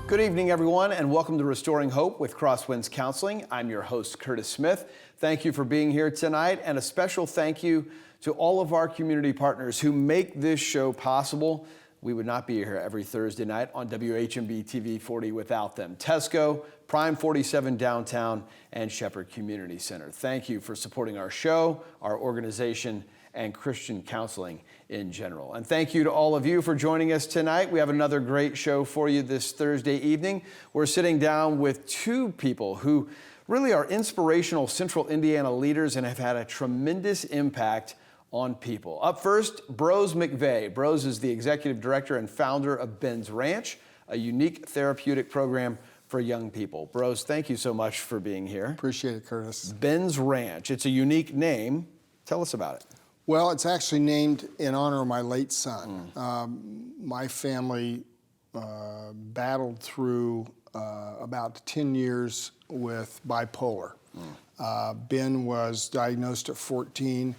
Good evening, everyone, and welcome to Restoring Hope with Crosswinds Counseling. I'm your host, Curtis Smith. Thank you for being here tonight, and a special thank you to all of our community partners who make this show possible. We would not be here every Thursday night on WHMB TV 40 without them. Tesco, Prime 47 Downtown, and Shepherd Community Center. Thank you for supporting our show, our organization, and Christian counseling in general. And thank you to all of you for joining us tonight. We have another great show for you this Thursday evening. We're sitting down with two people who really are inspirational Central Indiana leaders and have had a tremendous impact on people. Up first, Brose McVey. Brose is the executive director and founder of Ben's Ranch, a unique therapeutic program for young people. Brose, thank you so much for being here. Appreciate it, Curtis. Ben's Ranch, it's a unique name. Tell us about it. Well, it's actually named in honor of my late son. My family battled through about 10 years with bipolar. Ben was diagnosed at 14,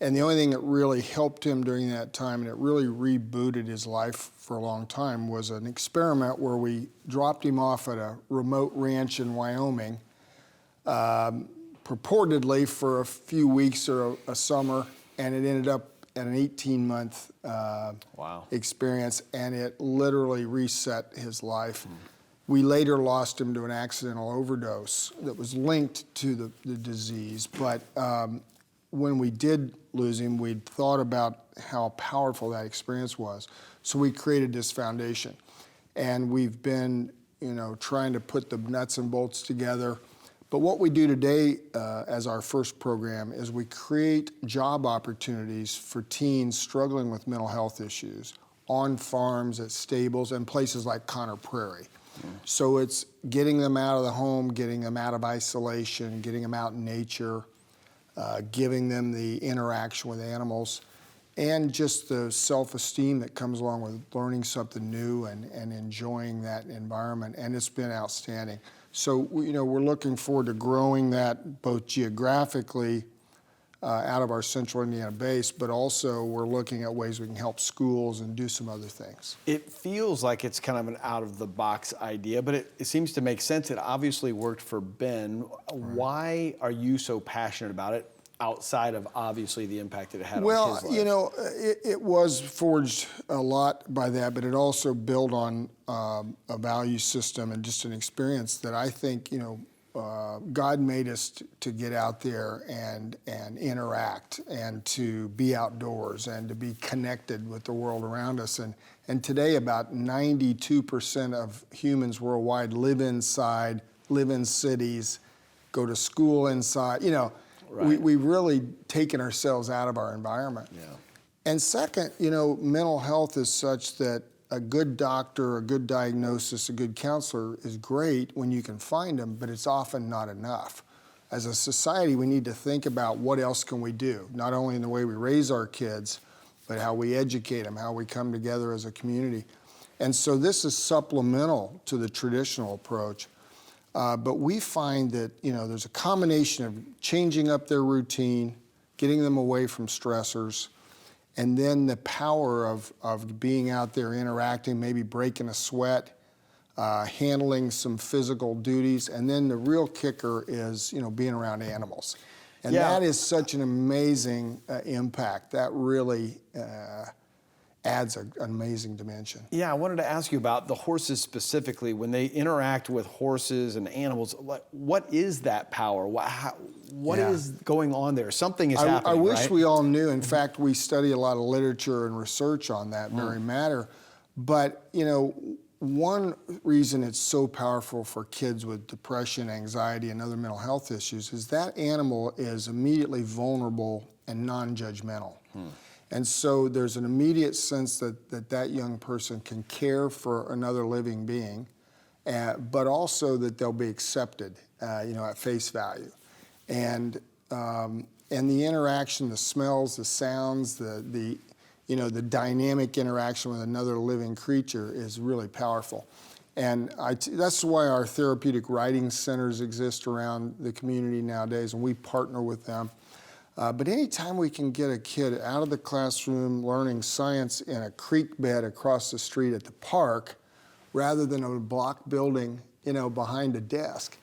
and the only thing that really helped him during that time, and it really rebooted his life for a long time, was an experiment where we dropped him off at a remote ranch in Wyoming, purportedly for a few weeks or a summer, and it ended up at an 18-month experience, and it literally reset his life. We later lost him to an accidental overdose that was linked to the disease, but when we did lose him, we'd thought about how powerful that experience was. So we created this foundation, and we've been, trying to put the nuts and bolts together. But what we do today as our first program is we create job opportunities for teens struggling with mental health issues on farms, at stables, and places like Conner Prairie. So it's getting them out of the home, getting them out of isolation, getting them out in nature, giving them the interaction with animals, and just the self-esteem that comes along with learning something new and enjoying that environment. And it's been outstanding. So, we're looking forward to growing that both geographically out of our Central Indiana base, but also we're looking at ways we can help schools and do some other things. It feels like it's kind of an out-of-the-box idea, but it seems to make sense. It obviously worked for Ben. Right. Why are you so passionate about it, outside of obviously the impact that it had on his life? Well, it was forged a lot by that, but it also built on a value system and just an experience that I think, God made us to get out there and interact and to be outdoors and to be connected with the world around us. And today about 92% of humans worldwide live inside, live in cities, go to school inside, Right. We've really taken ourselves out of our environment. Yeah. And second, mental health is such that a good doctor, a good diagnosis, a good counselor is great when you can find them, but it's often not enough. As a society, we need to think about what else can we do, not only in the way we raise our kids, but how we educate them, how we come together as a community. And so this is supplemental to the traditional approach. But we find that, there's a combination of changing up their routine, getting them away from stressors, and then the power of being out there interacting, maybe breaking a sweat, handling some physical duties, and then the real kicker is, being around animals. And that is such an amazing impact. That really adds an amazing dimension. Yeah, I wanted to ask you about the horses specifically. When they interact with horses and animals, what is that power? What is going on there? Something is happening, I wish right? we all knew. In fact, we study a lot of literature and research on that very matter. But, one reason it's so powerful for kids with depression, anxiety, and other mental health issues is that animal is immediately vulnerable and non-judgmental. And so there's an immediate sense that young person can care for another living being, but also that they'll be accepted, at face value. And the interaction, the smells, the sounds, the dynamic interaction with another living creature is really powerful. And that's why our therapeutic riding centers exist around the community nowadays, and we partner with them. But anytime we can get a kid out of the classroom learning science in a creek bed across the street at the park, rather than a block building, behind a desk.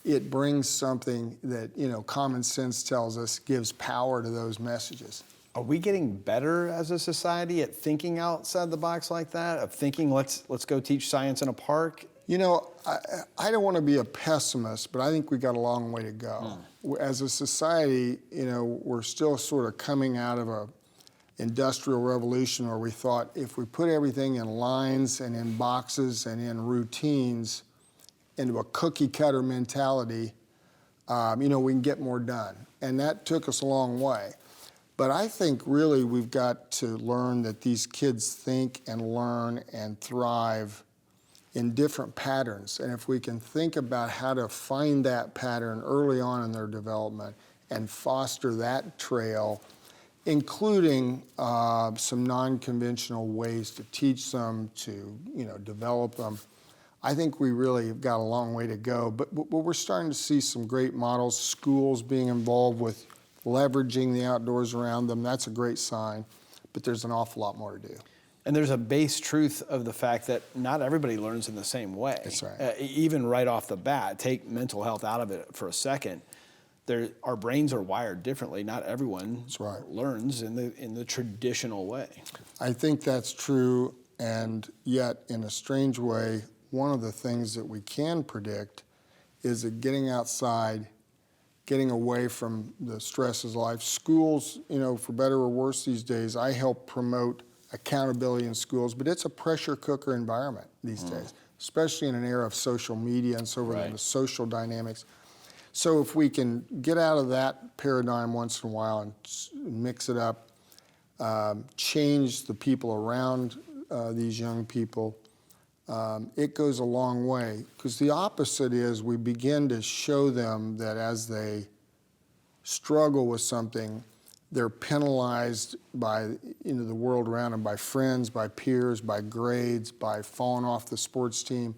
It brings something that, common sense tells us gives power to those messages. Are we getting better as a society at thinking outside the box like that? Of thinking, let's go teach science in a park? I don't want to be a pessimist, but I think we got a long way to go. As a society, we're still sort of coming out of a industrial revolution where we thought if we put everything in lines and in boxes and in routines into a cookie cutter mentality, we can get more done. And that took us a long way. But I think really we've got to learn that these kids think and learn and thrive in different patterns. And if we can think about how to find that pattern early on in their development and foster that trail, including some non-conventional ways to teach them, to develop them, I think we really have got a long way to go. But we're starting to see some great models, schools being involved with leveraging the outdoors around them. That's a great sign, but there's an awful lot more to do. And there's a base truth of the fact that not everybody learns in the same way. That's right. Even right off the bat, take mental health out of it for a second. Our brains are wired differently. Not everyone learns in the traditional way. I think that's true, and yet in a strange way, one of the things that we can predict is that getting outside, getting away from the stresses of life. Schools, for better or worse these days, I help promote accountability in schools, but it's a pressure cooker environment these days, especially in an era of social media and so forth, and the social dynamics. So if we can get out of that paradigm once in a while and mix it up, change the people around these young people, it goes a long way. Because the opposite is we begin to show them that as they struggle with something, they're penalized by the world around them, by friends, by peers, by grades, by falling off the sports team,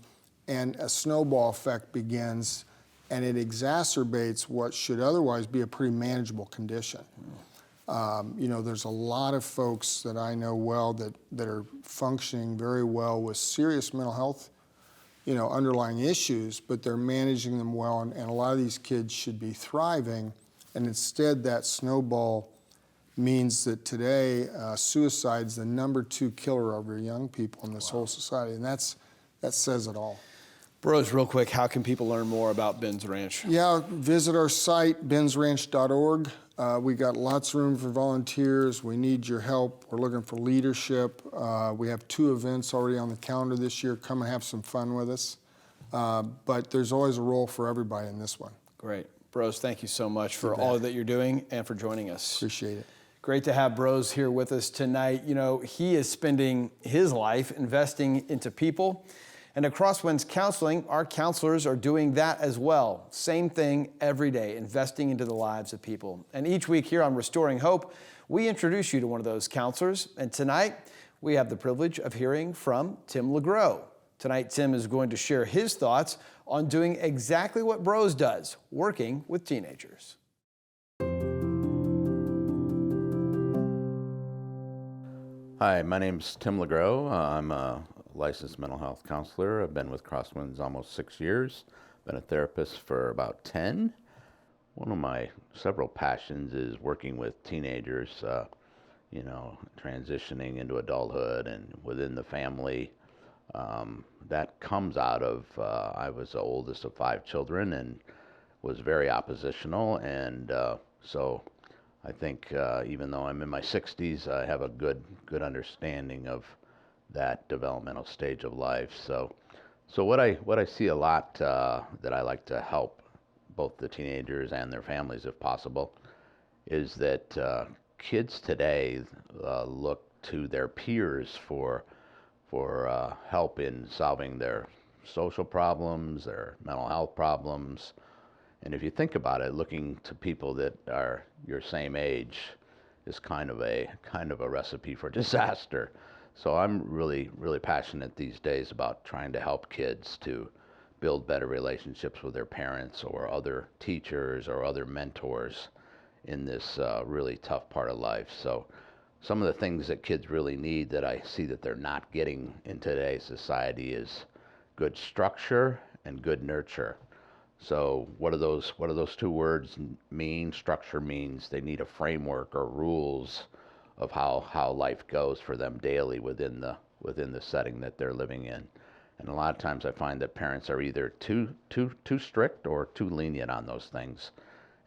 and a snowball effect begins, and it exacerbates what should otherwise be a pretty manageable condition. There's a lot of folks that I know well that are functioning very well with serious mental health, underlying issues, but they're managing them well, and a lot of these kids should be thriving, and instead that snowball means that today suicide's the #2 killer of our young people in this whole society, and that says it all. Brose, real quick, how can people learn more about Ben's Ranch? Yeah, visit our site, bensranch.org. We got lots of room for volunteers. We need your help. We're looking for leadership. We have 2 events already on the calendar this year. Come and have some fun with us. But there's always a role for everybody in this one. Great. Brose, thank you so much for all that you're doing and for joining us. Appreciate it. Great to have Brose here with us tonight. He is spending his life investing into people. And at Crosswinds Counseling, our counselors are doing that as well. Same thing every day, investing into the lives of people. And each week here on Restoring Hope, we introduce you to one of those counselors. And tonight, we have the privilege of hearing from Tim LeGros. Tonight, Tim is going to share his thoughts on doing exactly what Brose does, working with teenagers. Hi, my name's Tim LeGros. I'm a licensed mental health counselor. I've been with Crosswinds almost 6 years. Been a therapist for about 10. One of my several passions is working with teenagers, transitioning into adulthood and within the family. That comes out of, I was the oldest of 5 children and was very oppositional, and so I think even though I'm in my 60s, I have a good understanding of that developmental stage of life. So what I see a lot that I like to help both the teenagers and their families, if possible, is that kids today look to their peers for help in solving their social problems, their mental health problems. And if you think about it, looking to people that are your same age is kind of a recipe for disaster. So I'm really passionate these days about trying to help kids to build better relationships with their parents or other teachers or other mentors in this really tough part of life. So some of the things that kids really need that I see that they're not getting in today's society is good structure and good nurture. So what do those two words mean? Structure means they need a framework or rules of how life goes for them daily within the setting that they're living in. And a lot of times I find that parents are either too strict or too lenient on those things.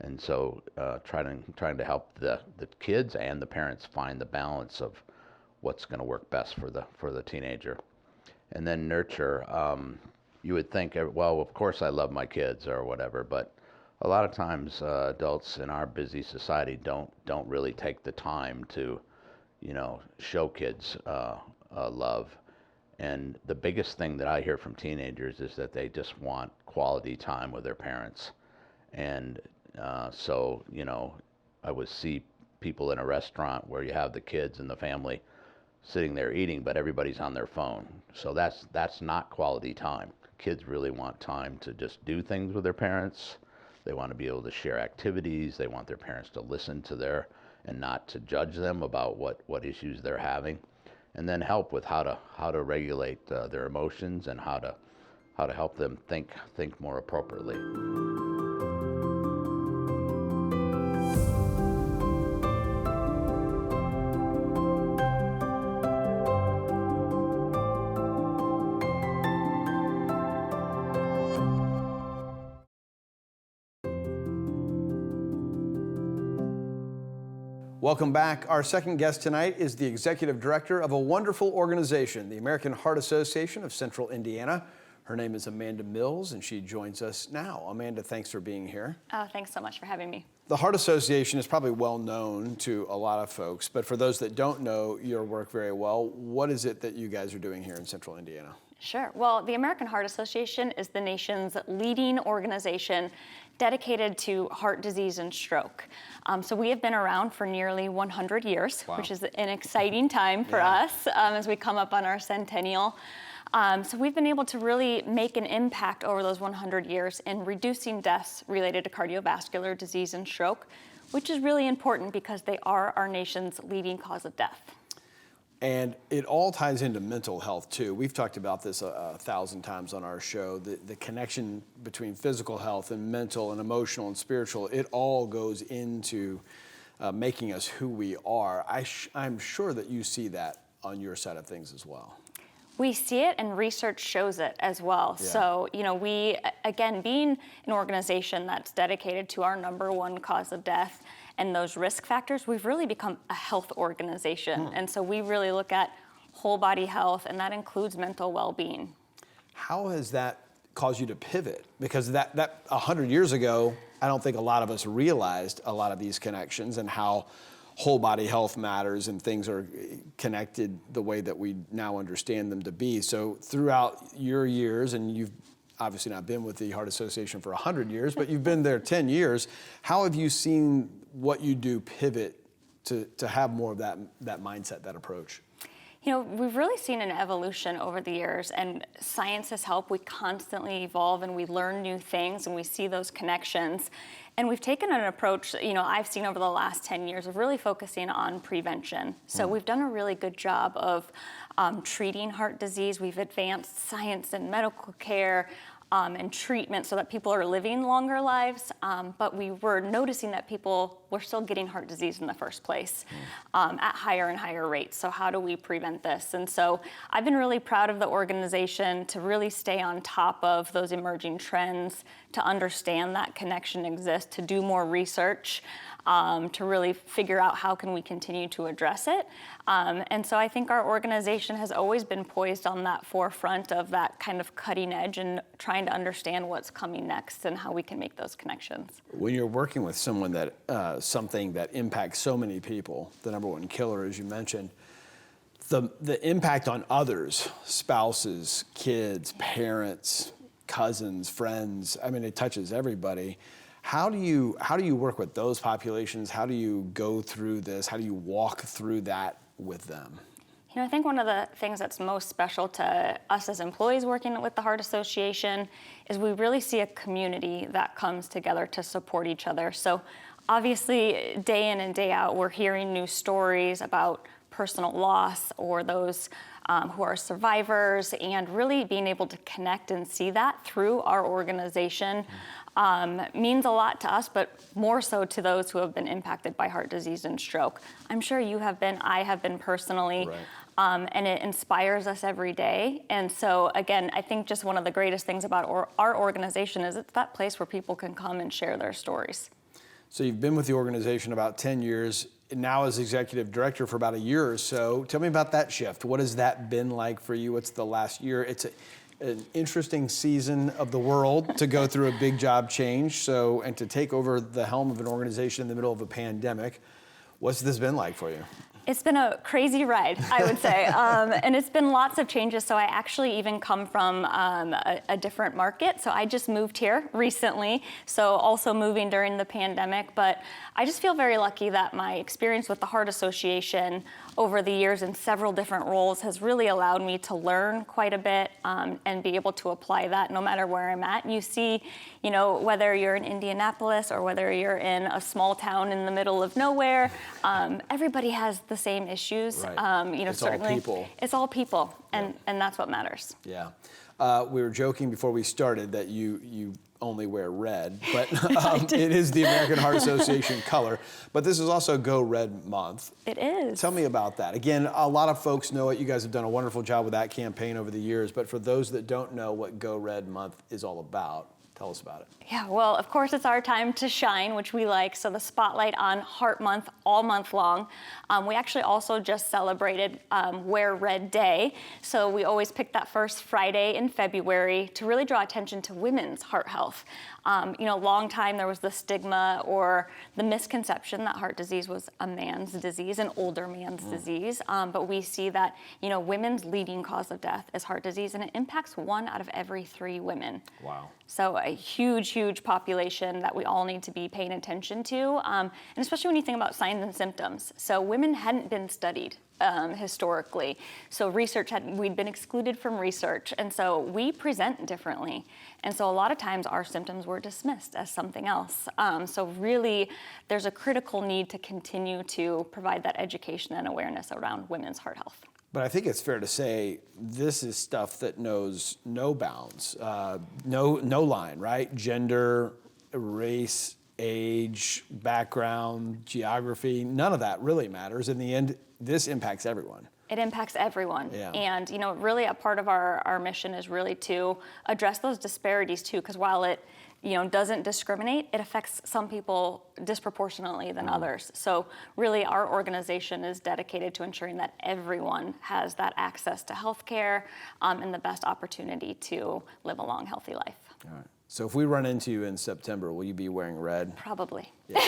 And so trying to help the kids and the parents find the balance of what's going to work best for the teenager. And then nurture. You would think, well, of course I love my kids or whatever, but a lot of times adults in our busy society don't really take the time to, show kids love. And the biggest thing that I hear from teenagers is that they just want quality time with their parents. And so I would see people in a restaurant where you have the kids and the family sitting there eating, but everybody's on their phone. So that's not quality time. Kids really want time to just do things with their parents. They want to be able to share activities. They want their parents to listen to and not to judge them about what issues they're having, and then help with how to regulate their emotions and how to help them think more appropriately. Welcome back. Our second guest tonight is the executive director of a wonderful organization, the American Heart Association of Central Indiana. Her name is Amanda Mills, and she joins us now. Amanda, thanks for being here. Oh, thanks so much for having me. The Heart Association is probably well known to a lot of folks, but for those that don't know your work very well, what is it that you guys are doing here in Central Indiana? Sure. Well, the American Heart Association is the nation's leading organization dedicated to heart disease and stroke. So we have been around for nearly 100 years, Wow. Which is an exciting time for us as we come up on our centennial. So we've been able to really make an impact over those 100 years in reducing deaths related to cardiovascular disease and stroke, which is really important because they are our nation's leading cause of death. And it all ties into mental health too. We've talked about this 1,000 times on our show, the connection between physical health and mental and emotional and spiritual. It all goes into making us who we are. I'm sure that you see that on your side of things as well. We see it, and research shows it as well. Yeah. So, we, again, being an organization that's dedicated to our number one cause of death and those risk factors, we've really become a health organization. And so we really look at whole body health, and that includes mental well-being. How has that caused you to pivot? Because that 100 years ago, I don't think a lot of us realized a lot of these connections and how whole body health matters and things are connected the way that we now understand them to be. So throughout your years, and you've obviously not been with the Heart Association for 100 years, but you've been there 10 years, how have you seen what you do pivot to have more of that mindset, that approach? We've really seen an evolution over the years, and science has helped. We constantly evolve and we learn new things and we see those connections. And we've taken an approach, I've seen over the last 10 years of really focusing on prevention. So we've done a really good job of treating heart disease. We've advanced science and medical care and treatment so that people are living longer lives. But we were noticing that people were still getting heart disease in the first place at higher and higher rates. So how do we prevent this? And so I've been really proud of the organization to really stay on top of those emerging trends, to understand that connection exists, to do more research, to really figure out how can we continue to address it. And so I think our organization has always been poised on that forefront of that kind of cutting edge and trying to understand what's coming next and how we can make those connections. When you're working with someone that, something that impacts so many people, the number one killer, as you mentioned, the impact on others, spouses, kids, parents, cousins, friends, it touches everybody. How do you work with those populations? How do you go through this? How do you walk through that with them? I think one of the things that's most special to us as employees working with the Heart Association is we really see a community that comes together to support each other. So obviously, day in and day out, we're hearing new stories about personal loss or those who are survivors, and really being able to connect and see that through our organization means a lot to us, but more so to those who have been impacted by heart disease and stroke. I'm sure you have been, I have been personally. Right. And it inspires us every day. And so, again, I think just one of the greatest things about our organization is it's that place where people can come and share their stories. So you've been with the organization about 10 years, now as executive director for about a year or so. Tell me about that shift. What has that been like for you? What's the last year? It's an interesting season of the world to go through a big job change. And to take over the helm of an organization in the middle of a pandemic. What's this been like for you? It's been a crazy ride, I would say, and it's been lots of changes. So I actually even come from a different market. So I just moved here recently, so also moving during the pandemic. But I just feel very lucky that my experience with the Heart Association over the years in several different roles has really allowed me to learn quite a bit and be able to apply that no matter where I'm at. You see, whether you're in Indianapolis or whether you're in a small town in the middle of nowhere, everybody has the same issues. Right. It's certainly all people. It's all people, and that's what matters. Yeah. We were joking before we started that you only wear red, but it is the American Heart Association color. But this is also Go Red Month. It is. Tell me about that. Again, a lot of folks know it. You guys have done a wonderful job with that campaign over the years. But for those that don't know what Go Red Month is all about, tell us about it. Yeah, well, of course, it's our time to shine, which we like. So the spotlight on Heart Month all month long. We actually also just celebrated Wear Red Day. So we always pick that first Friday in February to really draw attention to women's heart health. Long time there was the stigma or the misconception that heart disease was a man's disease, an older man's disease. But we see that, women's leading cause of death is heart disease, and it impacts 1 out of every 3 women. Wow. So a huge population that we all need to be paying attention to, and especially when you think about signs and symptoms. So women hadn't been studied historically. So we'd been excluded from research, and so we present differently. And so a lot of times our symptoms were dismissed as something else. So really, there's a critical need to continue to provide that education and awareness around women's heart health. But I think it's fair to say this is stuff that knows no bounds, no line, right? Gender, race, age, background, geography, none of that really matters. In the end, this impacts everyone. It impacts everyone. Yeah. And, really a part of our mission is really to address those disparities too, because while it doesn't discriminate, it affects some people disproportionately than others. So really our organization is dedicated to ensuring that everyone has that access to healthcare and the best opportunity to live a long, healthy life. All right. So if we run into you in September, will you be wearing red? Probably. Yeah.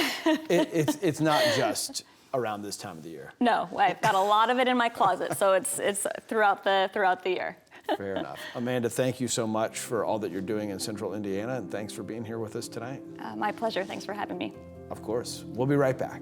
It's not just around this time of the year. No, I've got a lot of it in my closet, so it's throughout the year. Fair enough. Amanda, thank you so much for all that you're doing in Central Indiana, and thanks for being here with us tonight. My pleasure. Thanks for having me. Of course. We'll be right back.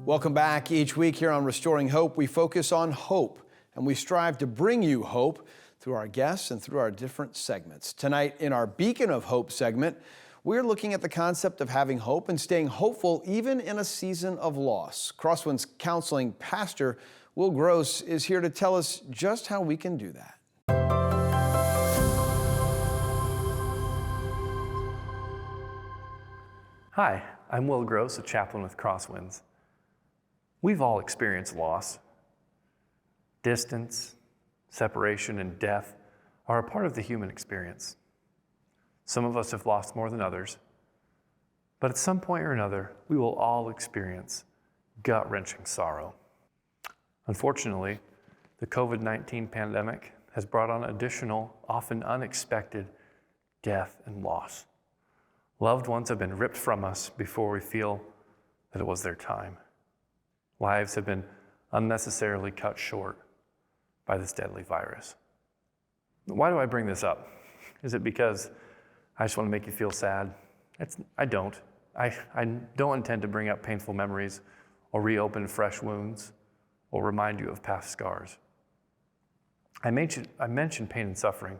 Welcome back. Each week here on Restoring Hope, we focus on hope, and we strive to bring you hope through our guests and through our different segments. Tonight, in our Beacon of Hope segment, we're looking at the concept of having hope and staying hopeful even in a season of loss. Crosswinds Counseling pastor Will Gross is here to tell us just how we can do that. Hi, I'm Will Gross, a chaplain with Crosswinds. We've all experienced loss. Distance, separation, and death are a part of the human experience. Some of us have lost more than others, but at some point or another, we will all experience gut-wrenching sorrow. Unfortunately, the COVID-19 pandemic has brought on additional, often unexpected, death and loss. Loved ones have been ripped from us before we feel that it was their time. Lives have been unnecessarily cut short by this deadly virus. Why do I bring this up? Is it because I just want to make you feel sad? I don't. I don't intend to bring up painful memories or reopen fresh wounds or remind you of past scars. I mention pain and suffering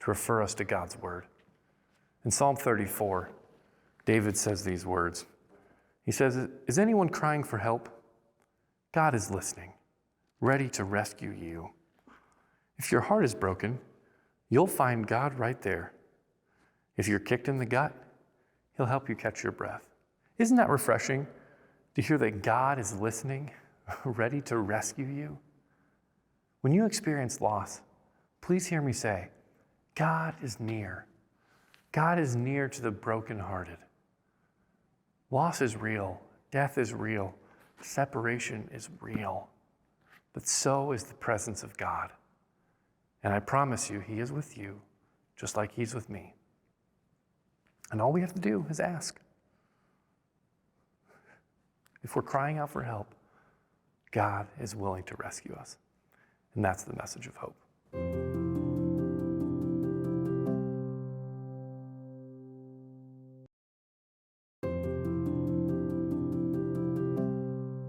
to refer us to God's word. In Psalm 34, David says these words. He says, "Is anyone crying for help? God is listening, ready to rescue you. If your heart is broken, you'll find God right there. If you're kicked in the gut, He'll help you catch your breath." Isn't that refreshing to hear that God is listening, ready to rescue you? When you experience loss, please hear me say, God is near. God is near to the brokenhearted. Loss is real. Death is real. Separation is real. But so is the presence of God. And I promise you, He is with you, just like He's with me. And all we have to do is ask. If we're crying out for help, God is willing to rescue us. And that's the message of hope.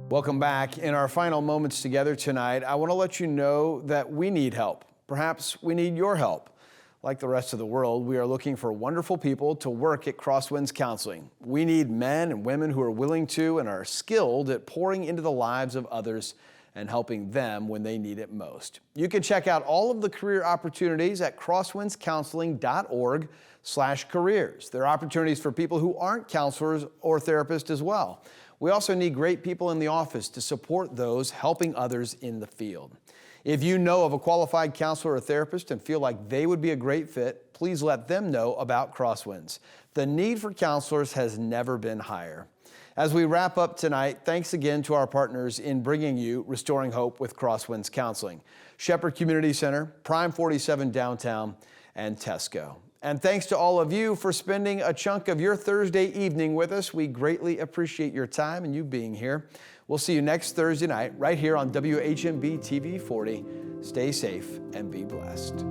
Welcome back. In our final moments together tonight, I want to let you know that we need help. Perhaps we need your help. Like the rest of the world, we are looking for wonderful people to work at Crosswinds Counseling. We need men and women who are willing to and are skilled at pouring into the lives of others and helping them when they need it most. You can check out all of the career opportunities at crosswindscounseling.org/careers. There are opportunities for people who aren't counselors or therapists as well. We also need great people in the office to support those helping others in the field. If you know of a qualified counselor or therapist and feel like they would be a great fit, please let them know about Crosswinds. The need for counselors has never been higher. As we wrap up tonight, thanks again to our partners in bringing you Restoring Hope with Crosswinds Counseling, Shepherd Community Center, Prime 47 Downtown, and Tesco. And thanks to all of you for spending a chunk of your Thursday evening with us. We greatly appreciate your time and you being here. We'll see you next Thursday night right here on WHMB TV 40. Stay safe and be blessed.